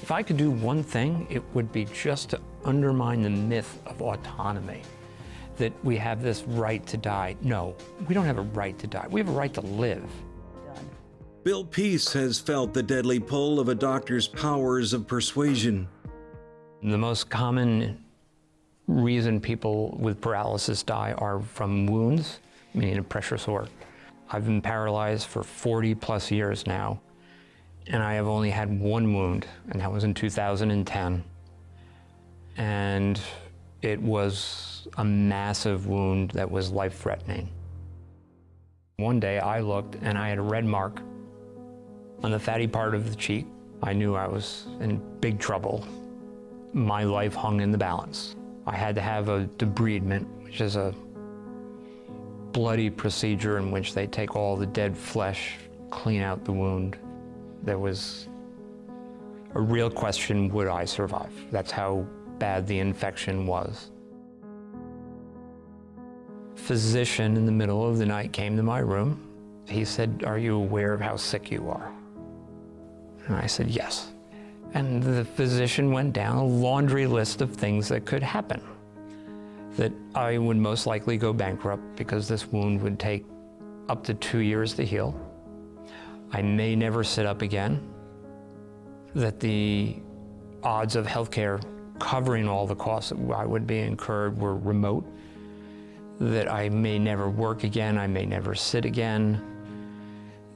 If I could do one thing, it would be just to undermine the myth of autonomy, that we have this right to die. No, we don't have a right to die. We have a right to live. Bill Peace has felt the deadly pull of a doctor's powers of persuasion. The most common reason people with paralysis die are from wounds, meaning a pressure sore. I've been paralyzed for 40 plus years now, and I have only had one wound, and that was in 2010. And it was a massive wound that was life-threatening. One day I looked and I had a red mark on the fatty part of the cheek. I knew I was in big trouble. My life hung in the balance. I had to have a debridement, which is a bloody procedure in which they take all the dead flesh, clean out the wound. There was a real question, would I survive? That's how bad the infection was. A physician in the middle of the night came to my room. He said, "Are you aware of how sick you are?" And I said, "Yes." And the physician went down a laundry list of things that could happen. That I would most likely go bankrupt because this wound would take up to 2 years to heal. I may never sit up again. That the odds of healthcare covering all the costs that I would be incurred were remote. That I may never work again, I may never sit again.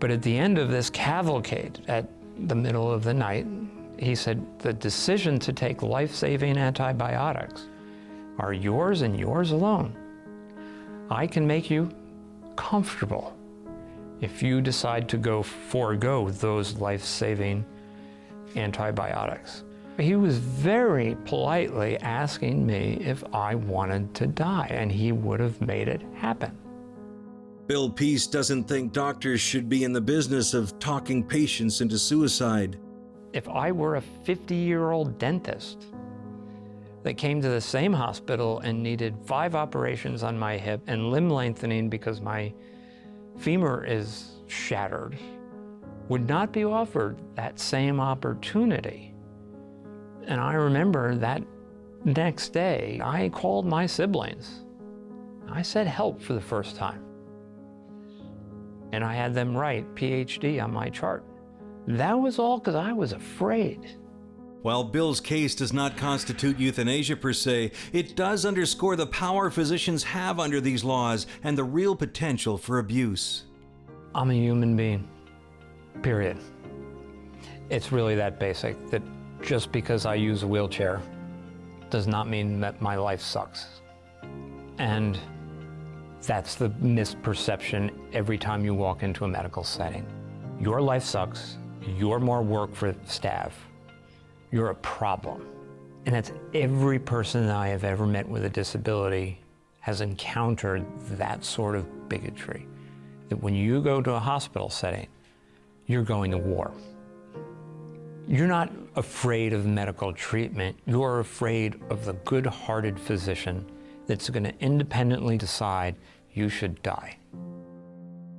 But at the end of this cavalcade, at the middle of the night, he said, the decision to take life-saving antibiotics are yours and yours alone. I can make you comfortable if you decide to forego those life-saving antibiotics. He was very politely asking me if I wanted to die, and he would have made it happen. Bill Peace doesn't think doctors should be in the business of talking patients into suicide. If I were a 50-year-old dentist that came to the same hospital and needed 5 operations on my hip and limb lengthening because my femur is shattered, would not be offered that same opportunity. And I remember that next day, I called my siblings. I said help for the first time. And I had them write PhD on my chart. That was all because I was afraid. While Bill's case does not constitute euthanasia per se, it does underscore the power physicians have under these laws and the real potential for abuse. I'm a human being, period. It's really that basic, that just because I use a wheelchair does not mean that my life sucks. And that's the misperception every time you walk into a medical setting. Your life sucks, you're more work for staff, you're a problem. And that's every person that I have ever met with a disability has encountered that sort of bigotry. That when you go to a hospital setting, you're going to war. You're not afraid of medical treatment, you're afraid of the good-hearted physician that's going to independently decide you should die.